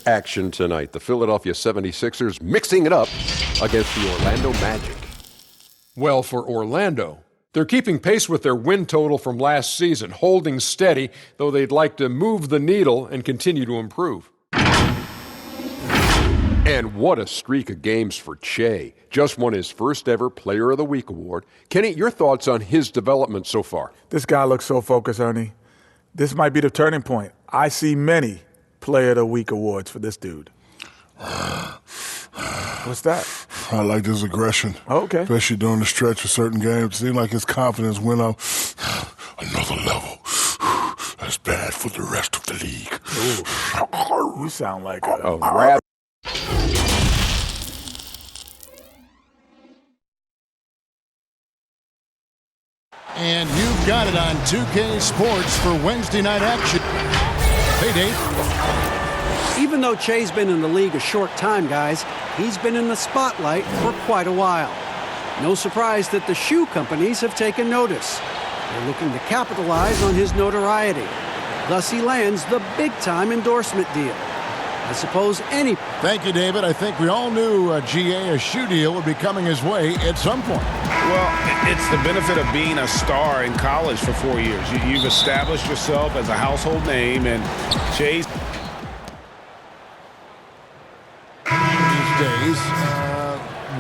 action tonight. The Philadelphia 76ers mixing it up against the Orlando Magic. Well, for Orlando, they're keeping pace with their win total from last season, holding steady, though they'd like to move the needle and continue to improve. And what a streak of games for Che. Just won his first ever Player of the Week award. Kenny, your thoughts on his development so far? This guy looks so focused, Ernie. This might be the turning point. I see many Player of the Week awards for this dude. What's that? I like his aggression. Oh, okay. Especially during the stretch of certain games. It seemed like his confidence went up another level. That's bad for the rest of the league. You sound like a rap. And you've got it on 2K Sports for Wednesday night action. Hey, Dave. Even though Che's been in the league a short time, guys, he's been in the spotlight for quite a while. No surprise that the shoe companies have taken notice. They're looking to capitalize on his notoriety. Thus, he lands the big-time endorsement deal. I suppose any... Thank you, David. I think we all knew a shoe deal would be coming his way at some point. Well, it's the benefit of being a star in college for 4 years. You've established yourself as a household name, and Che's... These days,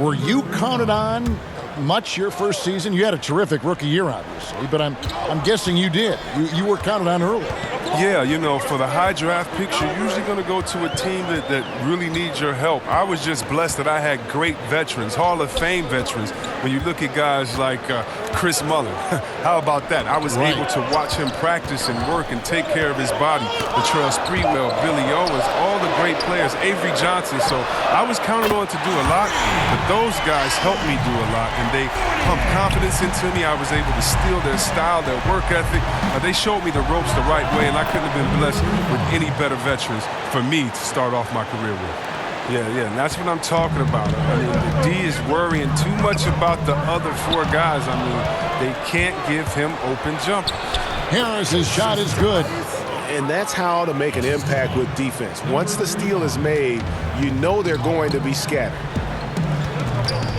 were you counted on much your first season? You had a terrific rookie year, obviously, but I'm guessing you did. You were counted on early. Yeah, you know, for the high draft picks, you're usually going to go to a team that really needs your help. I was just blessed that I had great veterans, Hall of Fame veterans. When you look at guys like Chris Mullin, how about that? I was able to watch him practice and work and take care of his body. Latrell Sprewell, Billy Owens, all the great players, Avery Johnson. So I was counted on to do a lot, but those guys helped me do a lot, and they pumped confidence into me. I was able to steal their style, their work ethic. They showed me the ropes the right way, and I couldn't have been blessed with any better veterans for me to start off my career with. Yeah, and that's what I'm talking about. I mean, the D is worrying too much about the other four guys. I mean, they can't give him open jumper. Harris's shot is good. And that's how to make an impact with defense. Once the steal is made, you know they're going to be scattered.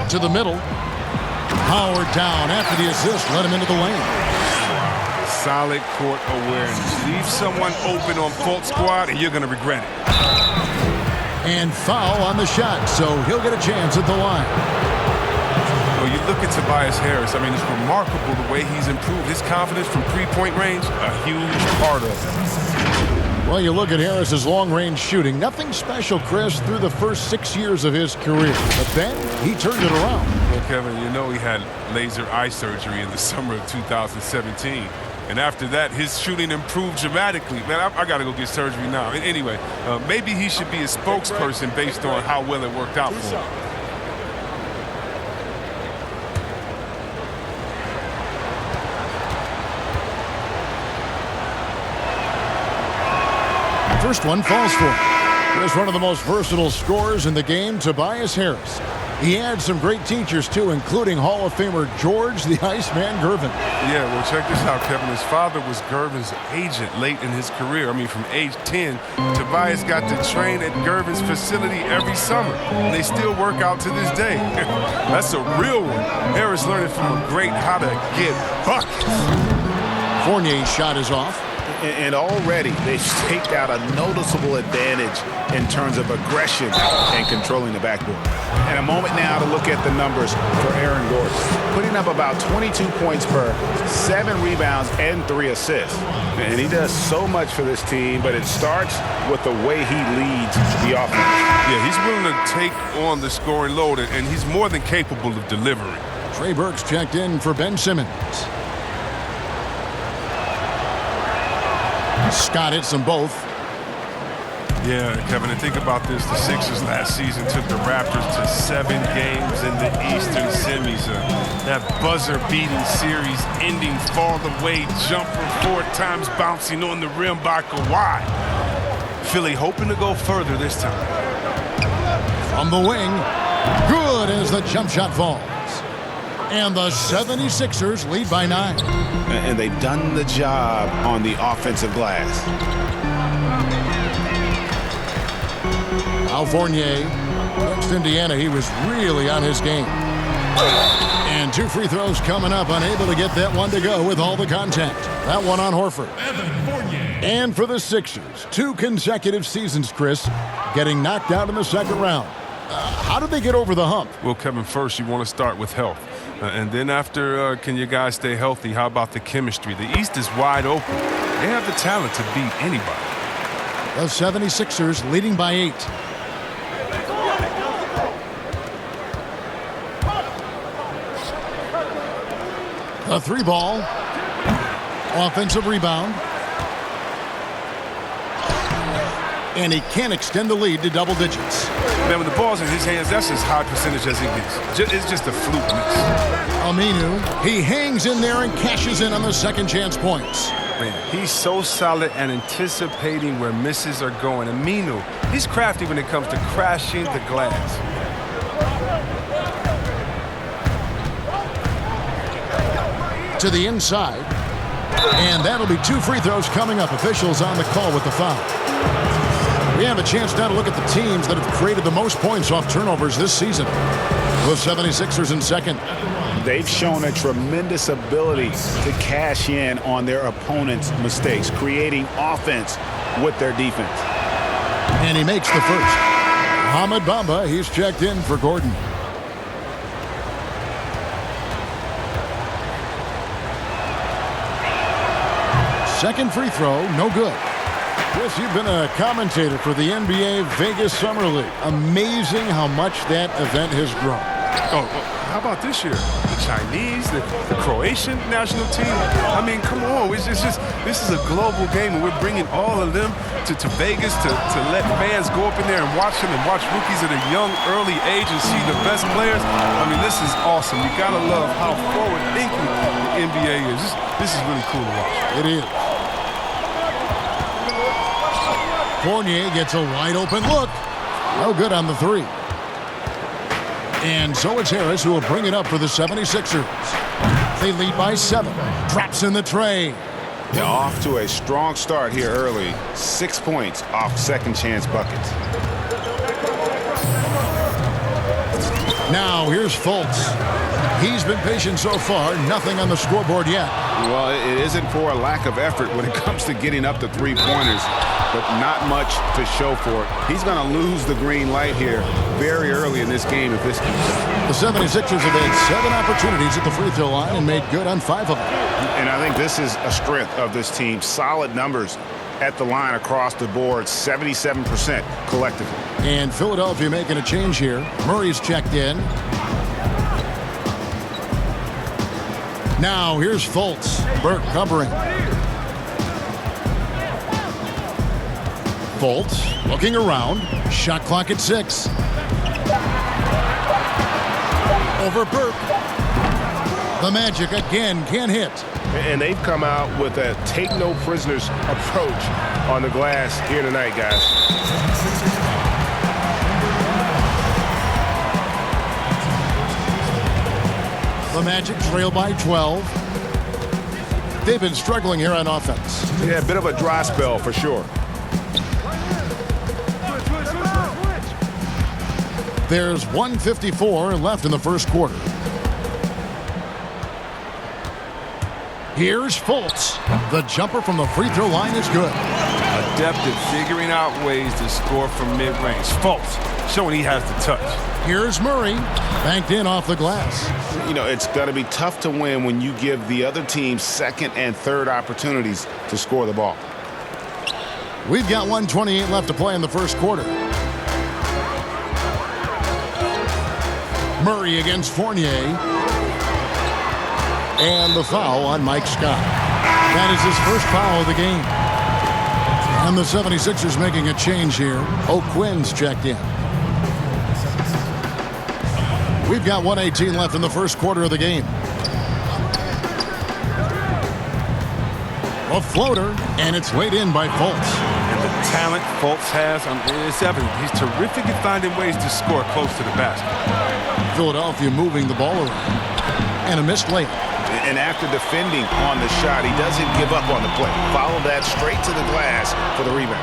To the middle. Howard down after the assist, let him into the lane. Solid court awareness. Leave someone open on fault squad and you're going to regret it. And foul on the shot, so he'll get a chance at the line. Well, you look at Tobias Harris. I mean, it's remarkable the way he's improved. His confidence from three-point range, a huge part of it. Well, you look at Harris's long-range shooting. Nothing special, Chris, through the first 6 years of his career. But then he turned it around. Well, Kevin, you know he had laser eye surgery in the summer of 2017. And after that, his shooting improved dramatically. Man, I got to go get surgery now. Anyway, maybe he should be a spokesperson based on how well it worked out for him. First one falls for him. Here's one of the most versatile scorers in the game, Tobias Harris. He had some great teachers, too, including Hall of Famer George the Iceman Gervin. Yeah, well, check this out, Kevin. His father was Gervin's agent late in his career. I mean, from age 10, Tobias got to train at Gervin's facility every summer. And they still work out to this day. That's a real one. Harris learning from a great how to get buckets. Fournier's shot is off. And already they've staked out a noticeable advantage in terms of aggression and controlling the backboard. And a moment now to look at the numbers for Aaron Gordon. Putting up about 22 points per 7 rebounds and 3 assists. And he does so much for this team, but it starts with the way he leads the offense. Yeah, he's willing to take on the scoring load, and he's more than capable of delivering. Trey Burke's checked in for Ben Simmons. Scott hits them both. Yeah, Kevin, and think about this. The Sixers last season took the Raptors to 7 games in the Eastern semis. That buzzer-beating series ending fall-away jumper 4 times bouncing on the rim by Kawhi. Philly hoping to go further this time. From the wing, good as the jump shot falls. And the 76ers lead by 9. And they've done the job on the offensive glass. Now Fournier. Against Indiana, he was really on his game. And 2 free throws coming up, unable to get that one to go with all the contact. That one on Horford. And for the Sixers, 2 consecutive seasons, Chris, getting knocked out in the second round. How did they get over the hump? Well, Kevin, first you want to start with health. And then after, can you guys stay healthy? How about the chemistry? The East is wide open. They have the talent to beat anybody. The 76ers leading by 8. A 3 ball. Offensive rebound. And he can't extend the lead to double digits. Man, when the ball's in his hands, that's as high percentage as it gets. It's just a fluke miss. Aminu, he hangs in there and cashes in on the second chance points. Man, he's so solid and anticipating where misses are going. Aminu, he's crafty when it comes to crashing the glass. To the inside. And that'll be 2 free throws coming up. Officials on the call with the foul. We have a chance now to look at the teams that have created the most points off turnovers this season. The 76ers in second. They've shown a tremendous ability to cash in on their opponent's mistakes, creating offense with their defense. And he makes the first. Mohamed Bamba, he's checked in for Gordon. Second free throw, no good. Chris, you've been a commentator for the NBA Vegas Summer League. Amazing how much that event has grown. Oh, how about this year? The Chinese, the Croatian national team. I mean, come on. It's just this is a global game, and we're bringing all of them to Vegas to let fans go up in there and watch them and watch rookies at a young, early age and see the best players. I mean, this is awesome. You got to love how forward-thinking the NBA is. This is really cool to watch. It is. Fournier gets a wide-open look. No good on the 3. And so it's Harris who will bring it up for the 76ers. They lead by 7. Drops in the tray. They're off to a strong start here early. 6 points off second chance buckets. Now here's Fultz. He's been patient so far. Nothing on the scoreboard yet. Well, it isn't for a lack of effort when it comes to getting up to 3-pointers, but not much to show for it. He's going to lose the green light here very early in this game if this keeps up. The 76ers have had 7 opportunities at the free throw line and made good on 5 of them. And I think this is a strength of this team. Solid numbers at the line across the board, 77% collectively. And Philadelphia making a change here. Murray's checked in. Now here's Fultz. Burke covering. Fultz looking around. Shot clock at 6. Over Burke. The Magic again can't hit. And they've come out with a take-no-prisoners approach on the glass here tonight, guys. The Magic trail by 12. They've been struggling here on offense. Yeah, a bit of a dry spell for sure. There's 1:54 left in the first quarter. Here's Fultz. The jumper from the free throw line is good. Adept at figuring out ways to score from mid-range. Fultz showing he has the touch. Here's Murray. Banked in off the glass. You know, it's going to be tough to win when you give the other team second and third opportunities to score the ball. We've got 1:28 left to play in the first quarter. Murray against Fournier. And the foul on Mike Scott. That is his first foul of the game. And the 76ers making a change here. O'Quinn's checked in. We've got 1:18 left in the first quarter of the game. A floater, and it's laid in by Fultz. And the talent Fultz has, it's evident. He's terrific at finding ways to score close to the basket. Philadelphia moving the ball around. And a missed layup. And after defending on the shot, he doesn't give up on the play. Follow that straight to the glass for the rebound.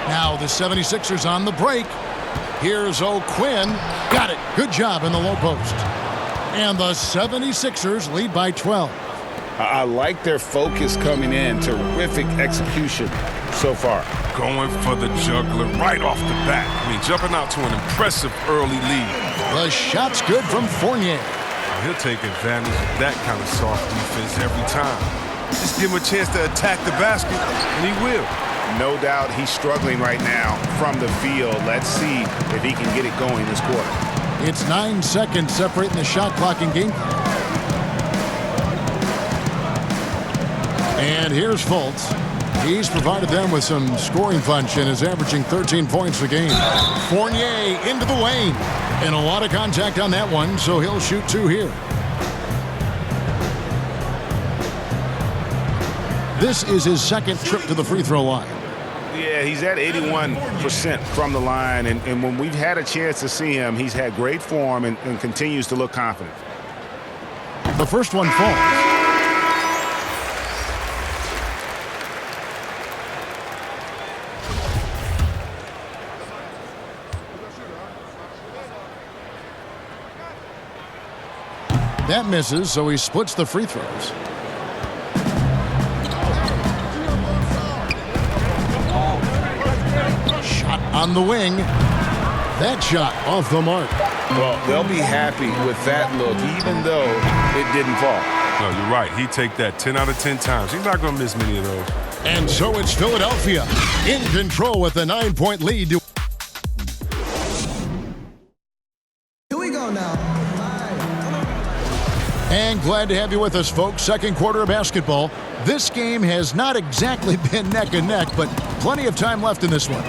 Now the 76ers on the break. Here's O'Quinn. Got it. Good job in the low post. And the 76ers lead by 12. I like their focus coming in. Terrific execution so far. Going for the juggler right off the bat. I mean, jumping out to an impressive early lead. The shot's good from Fournier. He'll take advantage of that kind of soft defense every time. Just give him a chance to attack the basket, and he will. No doubt he's struggling right now from the field. Let's see if he can get it going this quarter. It's 9 seconds separating the shot clock and game. And here's Fultz. He's provided them with some scoring punch and is averaging 13 points a game. Fournier into the lane. And a lot of contact on that one, so he'll shoot 2 here. This is his second trip to the free throw line. Yeah, he's at 81% from the line, and when we've had a chance to see him, he's had great form and continues to look confident. The first one falls. That misses, so he splits the free throws. Shot on the wing. That shot off the mark. Well, they'll be happy with that look, even though it didn't fall. No, you're right. He'd take that 10 out of 10 times. He's not going to miss many of those. And so it's Philadelphia in control with a 9-point lead. Here we go now. And glad to have you with us, folks. Second quarter of basketball. This game has not exactly been neck and neck, but plenty of time left in this one.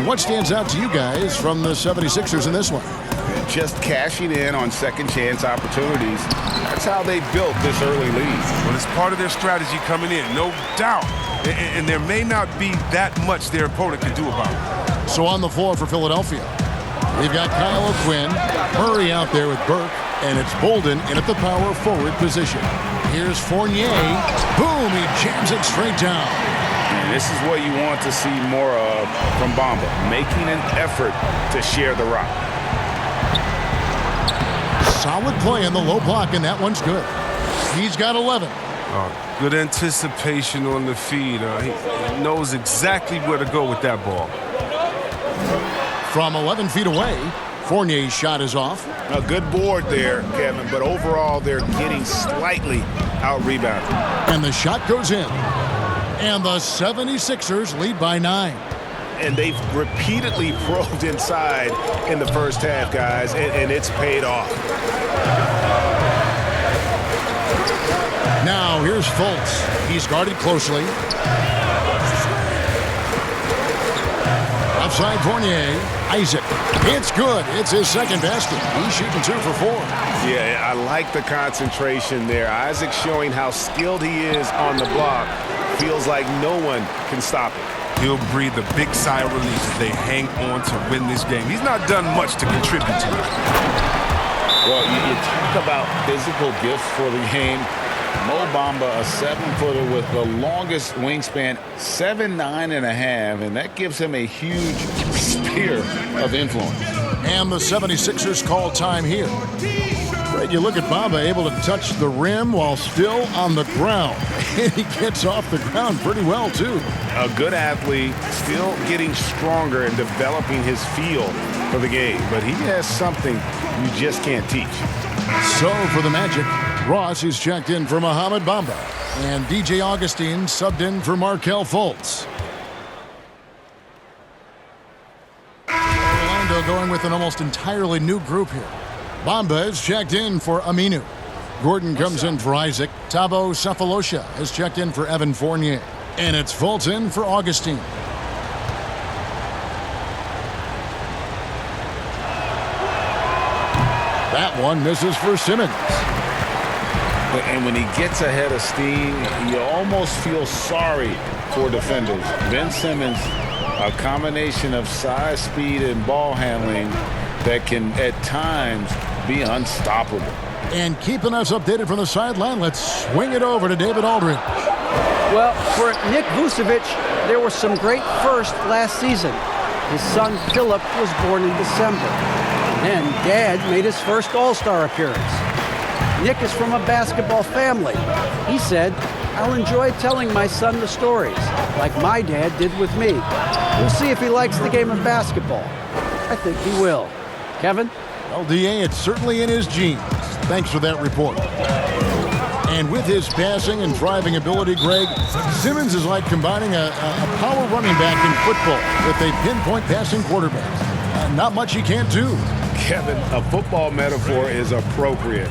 What stands out to you guys from the 76ers in this one? Just cashing in on second chance opportunities. That's how they built this early lead. Well, it's part of their strategy coming in, no doubt. And there may not be that much their opponent can do about it. So on the floor for Philadelphia, we've got Kyle O'Quinn, Murray out there with Burke, and it's Bolden in at the power forward position. Here's Fournier. Boom, he jams it straight down. And this is what you want to see more of from Bamba, making an effort to share the rock. Solid play in the low block, and that one's good. He's got 11. Good anticipation on the feed. He knows exactly where to go with that ball. From 11 feet away, Fournier's shot is off. A good board there, Kevin, but overall they're getting slightly out-rebounded. And the shot goes in. And the 76ers lead by 9. And they've repeatedly probed inside in the first half, guys, and it's paid off. Now here's Fultz. He's guarded closely. Outside Fournier. Isaac. It's good. It's his second basket. He's shooting 2 for 4. Yeah, I like the concentration there. Isaac showing how skilled he is on the block. Feels like no one can stop it. He'll breathe a big sigh of relief as they hang on to win this game. He's not done much to contribute to it. Well, you talk about physical gifts for the game. Mo Bamba, a 7-footer with the longest wingspan, 7'9½", and that gives him a huge sphere of influence. And the 76ers call time here. Fred, you look at Bamba able to touch the rim while still on the ground. And he gets off the ground pretty well, too. A good athlete, still getting stronger and developing his feel for the game. But he has something you just can't teach. So for the Magic, Ross is checked in for Mohamed Bamba. And DJ Augustine subbed in for Markelle Fultz. Orlando going with an almost entirely new group here. Bamba is checked in for Aminu. Gordon comes in for Isaac. Thabo Sefolosha is checked in for Evan Fournier. And it's Fultz in for Augustine. That one misses for Simmons. And when he gets ahead of steam, you almost feel sorry for defenders. Ben Simmons, a combination of size, speed, and ball handling that can, at times, be unstoppable. And keeping us updated from the sideline, let's swing it over to David Aldridge. Well, for Nick Vucevic, there were some great firsts last season. His son Philip was born in December. And then Dad made his first All-Star appearance. Nick is from a basketball family. He said, "I'll enjoy telling my son the stories, like my dad did with me. We'll see if he likes the game of basketball." I think he will. Kevin? Well, DA, it's certainly in his genes. Thanks for that report. And with his passing and driving ability, Greg, Simmons is like combining a power running back in football with a pinpoint passing quarterback. Not much he can't do. Kevin, a football metaphor is appropriate.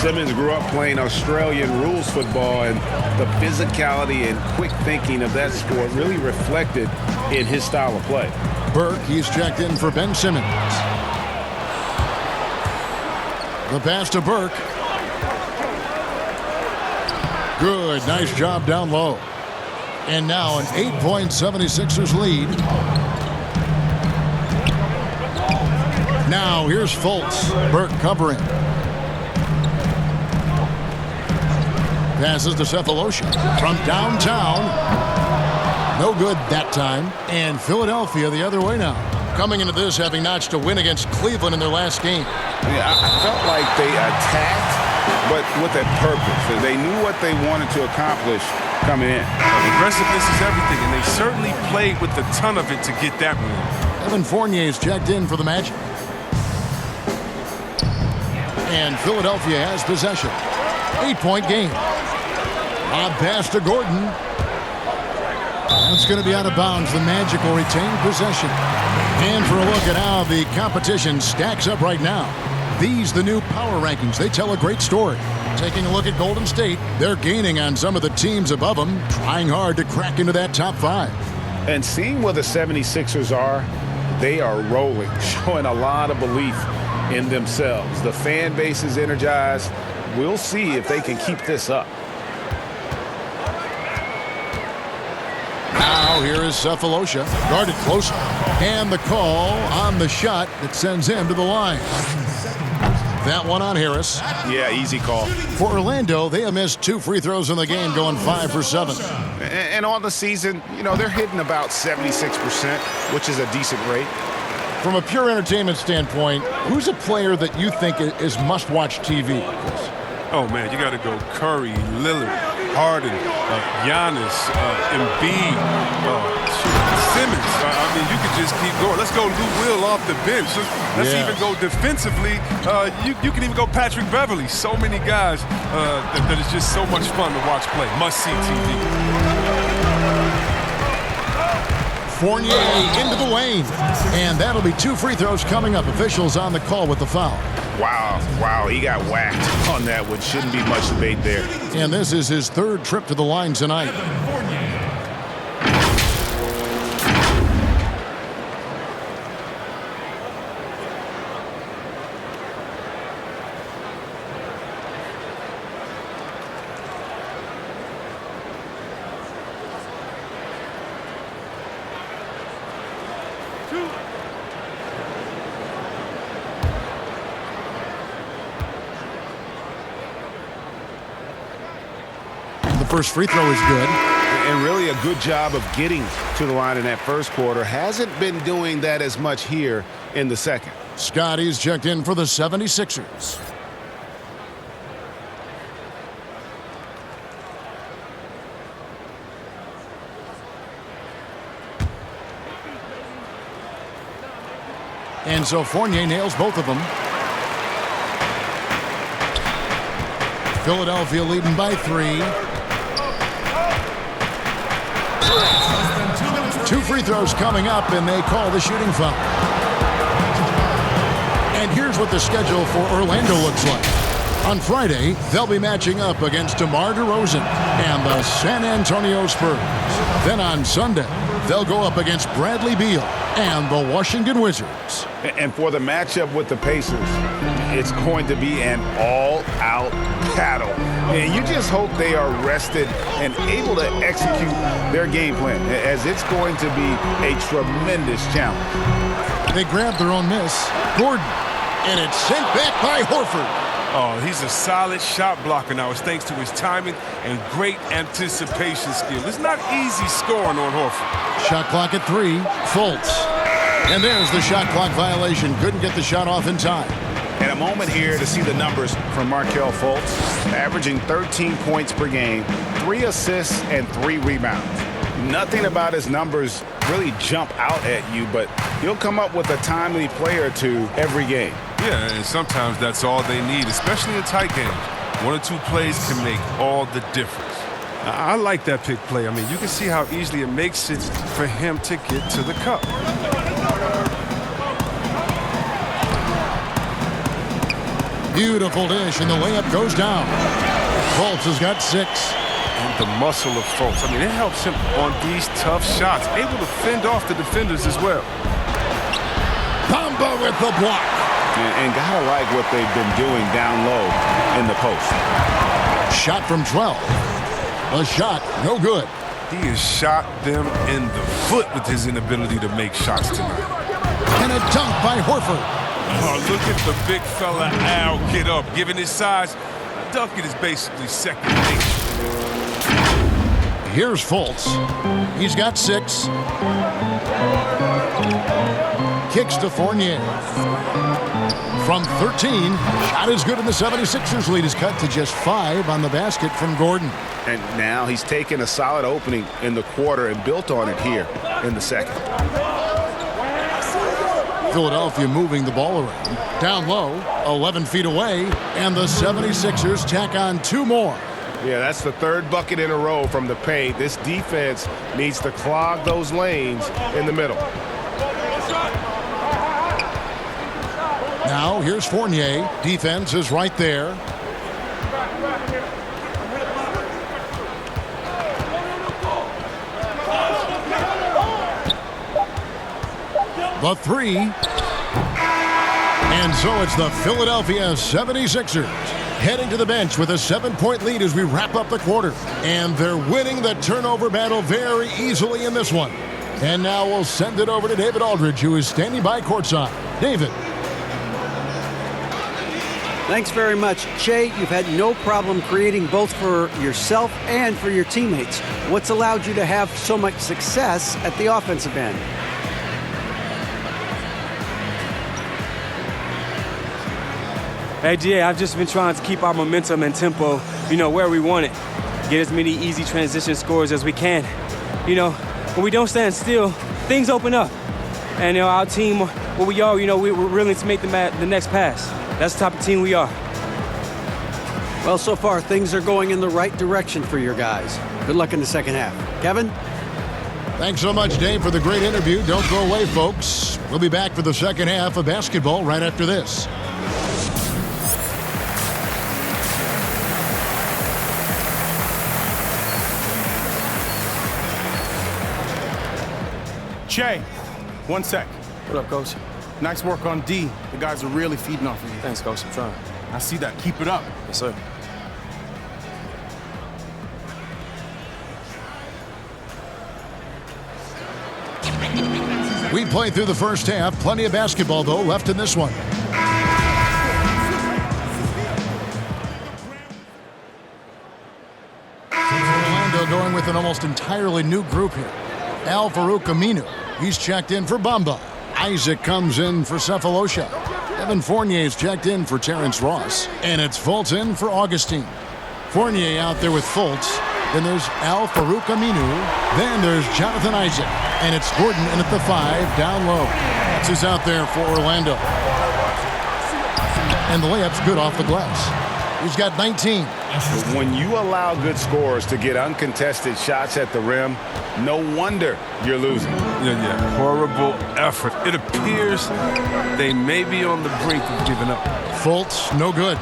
Simmons grew up playing Australian rules football, and the physicality and quick thinking of that sport really reflected in his style of play. Burke, he's checked in for Ben Simmons. The pass to Burke. Good, nice job down low. And now an 8-point 76ers lead. Now here's Fultz. Burke covering. Passes to Cephalosha from downtown. No good that time. And Philadelphia the other way now. Coming into this having notched a win against Cleveland in their last game. Yeah, I felt like they attacked, but with a purpose. They knew what they wanted to accomplish coming in. Aggressiveness is everything, and they certainly played with a ton of it to get that win. Evan Fournier is checked in for the Magic. And Philadelphia has possession. 8-point game. Lob pass to Gordon. That's going to be out of bounds. The Magic will retain possession. And for a look at how the competition stacks up right now. These, the new power rankings, they tell a great story. Taking a look at Golden State, they're gaining on some of the teams above them, trying hard to crack into that top 5. And seeing where the 76ers are, they are rolling, showing a lot of belief in themselves. The fan base is energized. We'll see if they can keep this up. Now here is Cephalosha, guarded closer. And the call on the shot that sends him to the line. That one on Harris. Yeah, easy call. For Orlando, they have missed 2 free throws in the game, going 5 for 7. And on the season, you know, they're hitting about 76%, which is a decent rate. From a pure entertainment standpoint, who's a player that you think is must-watch TV? Oh, man, you got to go Curry, Lillard, Harden, Giannis, Embiid, Simmons. I mean, you could just keep going. Let's go Lou Will off the bench. Let's even go defensively. You can even go Patrick Beverly. So many guys that is just so much fun to watch play. Must-see TV. Fournier into the lane. And that'll be 2 free throws coming up. Officials on the call with the foul. Wow, he got whacked on that one. Shouldn't be much debate there. And this is his 3rd trip to the line tonight. First free throw is good. And really a good job of getting to the line in that first quarter. Hasn't been doing that as much here in the second. Scotty's checked in for the 76ers. And so Fournier nails both of them. Philadelphia leading by 3. 2 free throws coming up, and they call the shooting foul. And here's what the schedule for Orlando looks like. On Friday, they'll be matching up against DeMar DeRozan and the San Antonio Spurs. Then on Sunday, they'll go up against Bradley Beal and the Washington Wizards. And for the matchup with the Pacers, it's going to be an all-out battle. And you just hope they are rested and able to execute their game plan, as it's going to be a tremendous challenge. They grab their own miss. Gordon. And it's sent back by Horford. Oh, he's a solid shot blocker now. It's thanks to his timing and great anticipation skill. It's not easy scoring on Horford. Shot clock at 3. Fultz. And there's the shot clock violation. Couldn't get the shot off in time. And a moment here to see the numbers from Markelle Fultz, averaging 13 points per game, 3 assists, and 3 rebounds. Nothing about his numbers really jump out at you, but he'll come up with a timely play or two every game. Yeah, and sometimes that's all they need, especially in tight games. 1 or 2 plays can make all the difference. I like that pick play. I mean, you can see how easily it makes it for him to get to the cup. Beautiful dish, and the layup goes down. Fultz has got 6. And the muscle of Fultz, I mean, it helps him on these tough shots, able to fend off the defenders as well. Bamba with the block. And gotta like what they've been doing down low in the post. Shot from 12. A shot, no good. He has shot them in the foot with his inability to make shots tonight. And a dunk by Horford. Oh, look at the big fella Al get up. Given his size, dunking is basically second nature. Here's Fultz. He's got 6. Kicks to Fournier. From 13, shot is good, and the 76ers lead is cut to just 5 on the basket from Gordon. And now he's taken a solid opening in the quarter and built on it here in the second. Philadelphia moving the ball around. Down low, 11 feet away, and the 76ers tack on 2 more. Yeah, that's the 3rd bucket in a row from the paint. This defense needs to clog those lanes in the middle. Now, here's Fournier. Defense is right there. The 3. And so it's the Philadelphia 76ers heading to the bench with a 7-point lead as we wrap up the quarter. And they're winning the turnover battle very easily in this one. And now we'll send it over to David Aldridge, who is standing by courtside. David. Thanks very much. Jay, you've had no problem creating both for yourself and for your teammates. What's allowed you to have so much success at the offensive end? Hey, GA, I've just been trying to keep our momentum and tempo, where we want it. Get as many easy transition scores as we can. When we don't stand still, things open up. And, our team, what we are, we're willing to make the next pass. That's the type of team we are. Well, so far, things are going in the right direction for your guys. Good luck in the second half. Kevin? Thanks so much, Dave, for the great interview. Don't go away, folks. We'll be back for the second half of basketball right after this. Che, 1 sec. What up, Coach? Nice work on D. The guys are really feeding off of you. Thanks, Coach. I'm trying. I see that. Keep it up. Yes, sir. We played through the first half. Plenty of basketball, though, left in this one. Orlando going with an almost entirely new group here. Al-Farouq Aminu. He's checked in for Bamba. Isaac comes in for Cephalosha. Evan Fournier's checked in for Terrence Ross. And it's Fultz in for Augustine. Fournier out there with Fultz. Then there's Al-Farouq Aminu. Then there's Jonathan Isaac. And it's Gordon in at the 5 down low. That's who's out there for Orlando. And the layup's good off the glass. He's got 19. When you allow good scorers to get uncontested shots at the rim, no wonder you're losing. Yeah. Horrible effort. It appears they may be on the brink of giving up. Fultz, no good.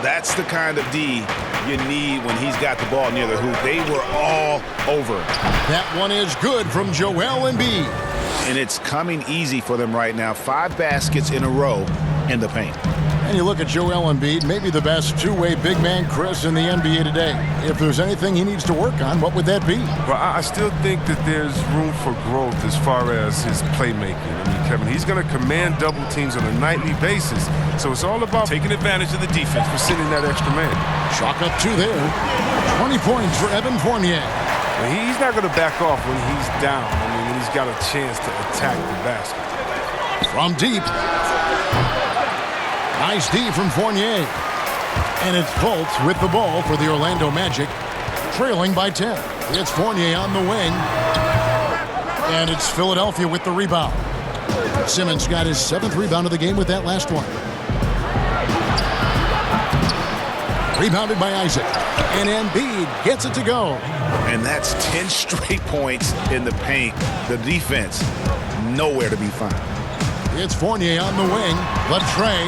That's the kind of D you need when he's got the ball near the hoop. They were all over it. That one is good from Joel Embiid. And it's coming easy for them right now. 5 baskets in a row in the paint. And you look at Joel Embiid, maybe the best two-way big man, Chris, in the NBA today. If there's anything he needs to work on, what would that be? Well, I still think that there's room for growth as far as his playmaking. I mean, Kevin, he's going to command double teams on a nightly basis. So it's all about taking advantage of the defense for sending that extra man. Chalk up 2 there. 20 points for Evan Fournier. He's not going to back off when he's down. I mean, when he's got a chance to attack the basket. From deep. Nice D from Fournier. And it's Fultz with the ball for the Orlando Magic, trailing by 10. It's Fournier on the wing. And it's Philadelphia with the rebound. Simmons got his 7th rebound of the game with that last one. Rebounded by Isaac. And Embiid gets it to go. And that's 10 straight points in the paint. The defense, nowhere to be found. It's Fournier on the wing. The tray.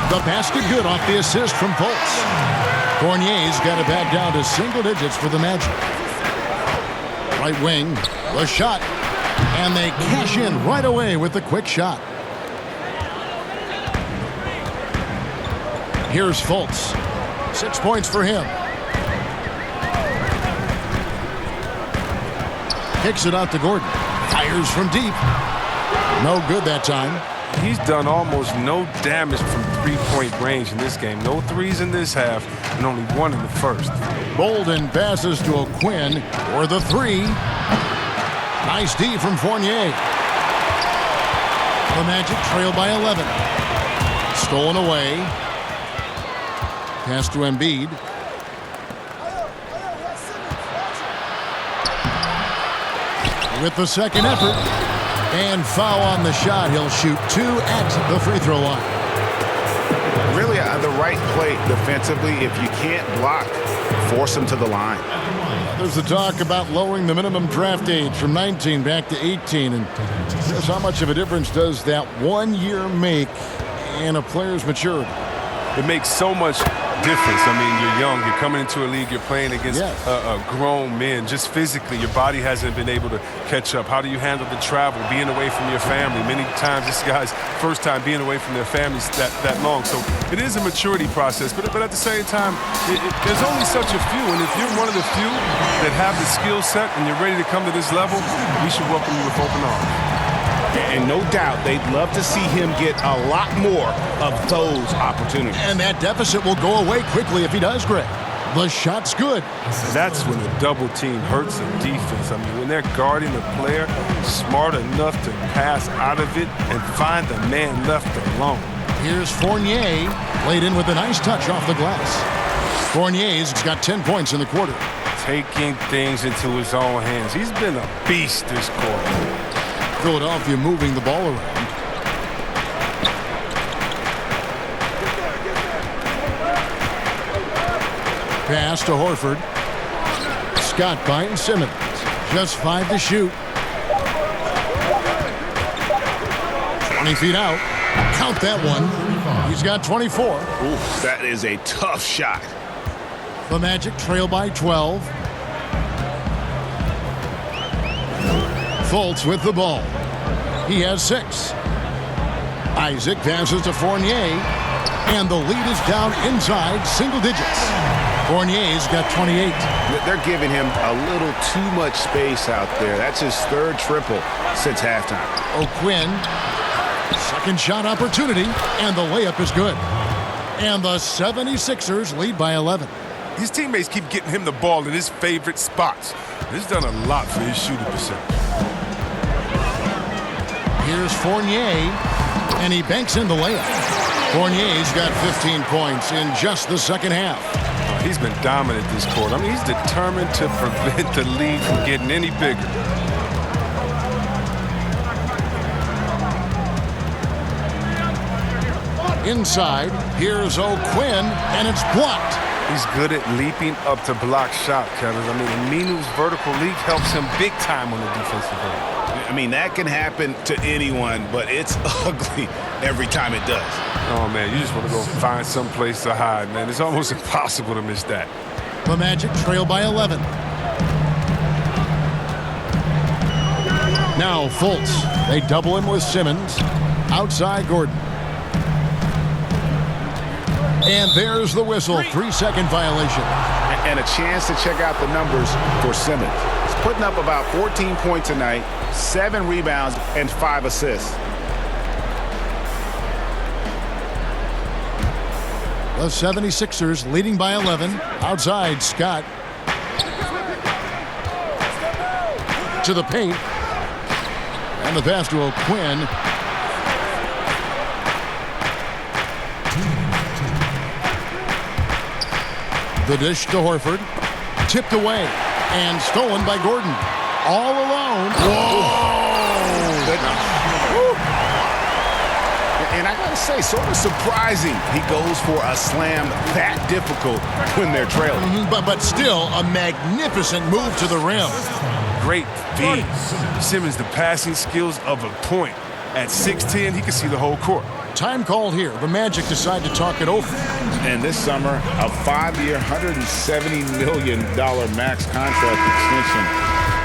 The basket good off the assist from Fultz. Fournier's got it back down to single digits for the Magic. Right wing. The shot. And they cash in right away with the quick shot. Here's Fultz. 6 points for him. Kicks it out to Gordon. Fires from deep. No good that time. He's done almost no damage from three-point range in this game. No threes in this half, and only one in the first. Bolden passes to O'Quinn for the three. Nice D from Fournier. The Magic trail by 11. Stolen away. Pass to Embiid. With the second effort. And foul on the shot. He'll shoot 2 at the free throw line. Really the right play defensively. If you can't block, force him to the line. There's the talk about lowering the minimum draft age from 19 back to 18. And just how much of a difference does that 1 year make in a player's maturity? It makes so much difference. I mean, you're young, you're coming into a league, you're playing against grown men. Just physically, your body hasn't been able to catch up. How do you handle the travel, being away from your family? Many times, this guy's first time being away from their families that long. So it is a maturity process, but at the same time, there's only such a few. And if you're one of the few that have the skill set and you're ready to come to this level, we should welcome you with open arms. And no doubt they'd love to see him get a lot more of those opportunities. And that deficit will go away quickly if he does, Greg. The shot's good. That's when the double team hurts the defense. I mean, when they're guarding the player smart enough to pass out of it and find the man left alone. Here's Fournier, laid in with a nice touch off the glass. Fournier's got 10 points in the quarter. Taking things into his own hands. He's been a beast this quarter. Philadelphia moving the ball around. Pass to Horford. Scott finds Simmons. Just 5 to shoot. 20 feet out. Count that one. He's got 24. Ooh, that is a tough shot. The Magic trail by 12. Fultz with the ball. He has 6. Isaac passes to Fournier, and the lead is down inside single digits. Fournier's got 28. They're giving him a little too much space out there. That's his 3rd triple since halftime. O'Quinn, second shot opportunity, and the layup is good. And the 76ers lead by 11. His teammates keep getting him the ball in his favorite spots. This has done a lot for his shooting percentage. Here's Fournier, and he banks in the layup. Fournier's got 15 points in just the second half. He's been dominant this quarter. I mean, he's determined to prevent the lead from getting any bigger. Inside, here's O'Quinn, and it's blocked. He's good at leaping up to block shot, Kevin. I mean, Aminu's vertical leap helps him big time on the defensive end. I mean, that can happen to anyone, but it's ugly every time it does. Oh, man, you just want to go find some place to hide, man. It's almost impossible to miss that. The Magic trail by 11. Now Fultz. They double him with Simmons. Outside Gordon. And there's the whistle. 3-second violation. And a chance to check out the numbers for Simmons. He's putting up about 14 points a night, 7 rebounds, and 5 assists. The 76ers leading by 11. Outside, Scott. To the paint. And the pass to O'Quinn. The dish to Horford. Tipped away and stolen by Gordon. All alone. Whoa! And I got to say, sort of surprising he goes for a slam that difficult when they're trailing. But still a magnificent move to the rim. Great feed. Simmons, the passing skills of a point. At 6'10", he can see the whole court. Time called here. The Magic decide to talk it over. And this summer, a 5-year, $170 million max contract extension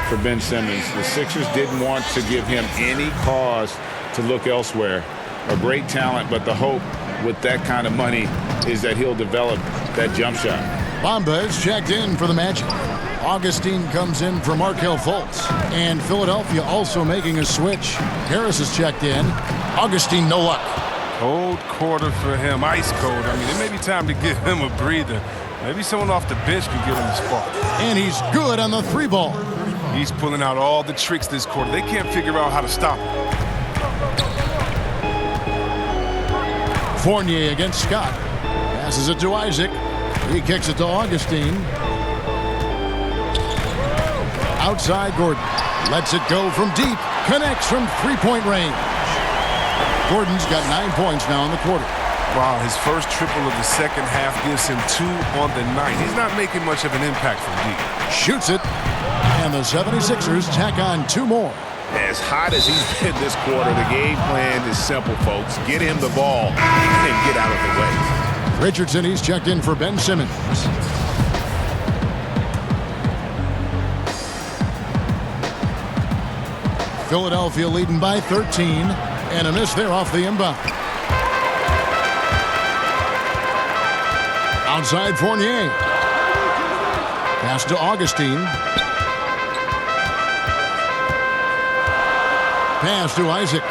for Ben Simmons. The Sixers didn't want to give him any cause to look elsewhere. A great talent, but the hope with that kind of money is that he'll develop that jump shot. Bamba is checked in for the Magic. Augustine comes in for Markelle Fultz. And Philadelphia also making a switch. Harris is checked in. Augustine, no luck. Cold quarter for him, ice cold. I mean, it may be time to give him a breather. Maybe someone off the bench can give him the spark. And he's good on the 3-ball. He's pulling out all the tricks this quarter. They can't figure out how to stop him. Fournier against Scott. Passes it to Isaac. He kicks it to Augustine. Outside Gordon. Lets it go from deep. Connects from 3-point range. Gordon's got 9 points now in the quarter. Wow, his first triple of the second half gives him 2 on the night. He's not making much of an impact from deep. Shoots it. And the 76ers tack on 2 more. As hot as he's been this quarter, the game plan is simple, folks. Get him the ball and get out of the way. Richardson, he's checked in for Ben Simmons. Philadelphia leading by 13. And a miss there off the inbound. Outside Fournier. Pass to Augustine. Pass to Isaac.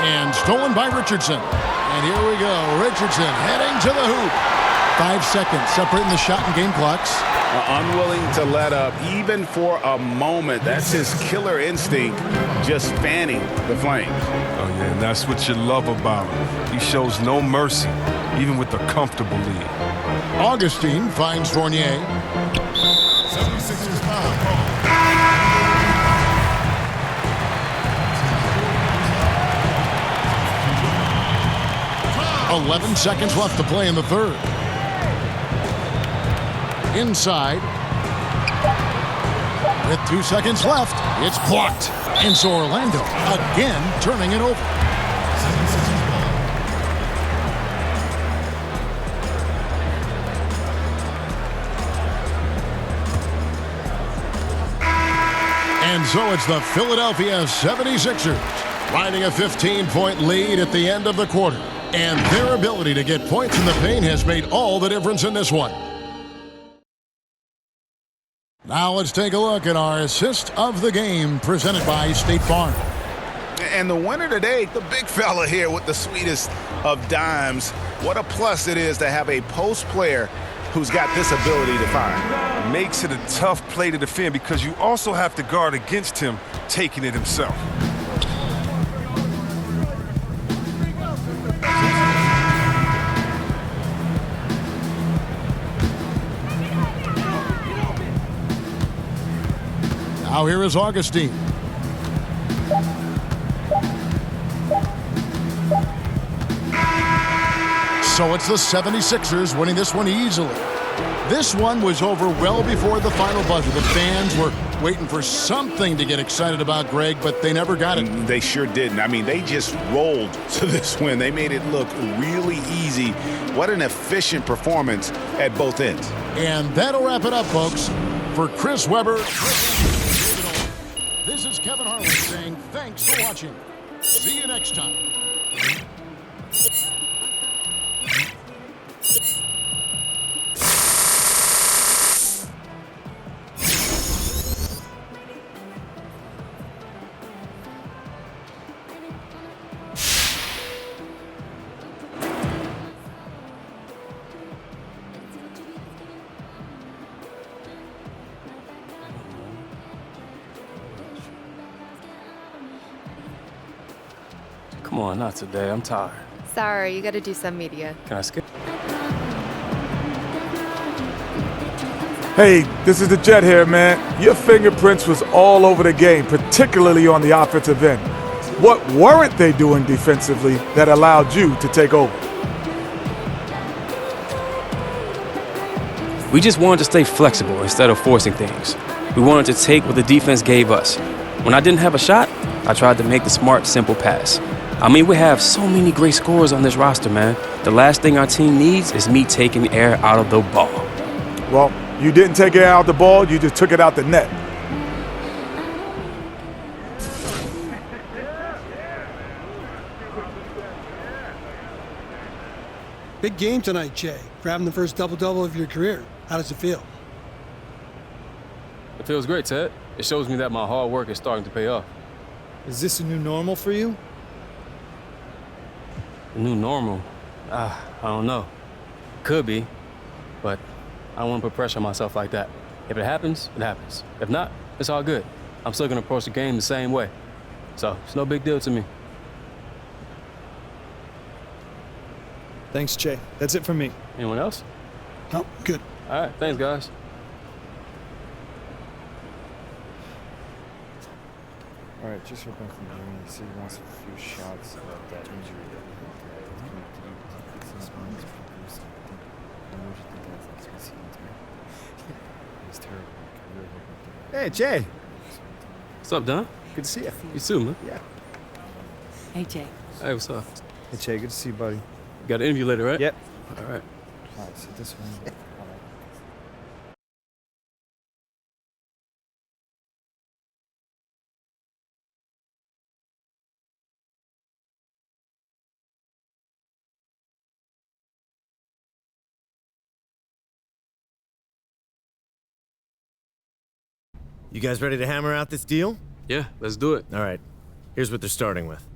And stolen by Richardson. And here we go. Richardson heading to the hoop. 5 seconds separating the shot and game clocks. Unwilling to let up even for a moment. That's his killer instinct, just fanning the flames. Oh, yeah, and that's what you love about him. He shows no mercy, even with a comfortable lead. Augustine finds Fournier. 76ers foul. 11 seconds left to play in the third. Inside. With 2 seconds left, it's blocked. And so Orlando again turning it over. And so it's the Philadelphia 76ers riding a 15-point lead at the end of the quarter. And their ability to get points in the paint has made all the difference in this one. Now let's take a look at our assist of the game presented by State Farm. And the winner today, the big fella here with the sweetest of dimes. What a plus it is to have a post player who's got this ability to find. Makes it a tough play to defend because you also have to guard against him taking it himself. Now here is Augustine. So it's the 76ers winning this one easily. This one was over well before the final buzzer. The fans were waiting for something to get excited about, Greg, but they never got it. They sure didn't. I mean, they just rolled to this win. They made it look really easy. What an efficient performance at both ends. And that'll wrap it up, folks. For Chris Webber, this is Kevin Harlan saying thanks for watching. See you next time. Come on, not today. I'm tired. Sorry, you gotta do some media. Can I skip? Hey, this is the Jet here, man. Your fingerprints was all over the game, particularly on the offensive end. What weren't they doing defensively that allowed you to take over? We just wanted to stay flexible instead of forcing things. We wanted to take what the defense gave us. When I didn't have a shot, I tried to make the smart, simple pass. I mean, we have so many great scorers on this roster, man. The last thing our team needs is me taking air out of the ball. Well, you didn't take it out the ball, you just took it out the net. Big game tonight, Jay. Grabbing the first double-double of your career. How does it feel? It feels great, Ted. It shows me that my hard work is starting to pay off. Is this a new normal for you? The new normal? I don't know. Could be, but I don't want to put pressure on myself like that. If it happens, it happens. If not, it's all good. I'm still going to approach the game the same way. So it's no big deal to me. Thanks, Jay. That's it from me. Anyone else? No, good. All right, thanks, guys. All right, just heard back from Jimmy. He said he wants a few shots about that injury. He's terrible. Hey, Jay. What's up, Don? Good to see you. You too, man. Yeah. Hey, Jay. Hey, what's up? Hey, Jay. Good to see you, buddy. You got an interview later, right? Yep. All right. All right, so this one. You guys ready to hammer out this deal? Yeah, let's do it. All right. Here's what they're starting with.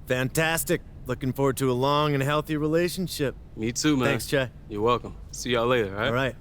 Fantastic. Looking forward to a long and healthy relationship. Me too, man. Thanks, Jay. You're welcome. See y'all later, all right? All right.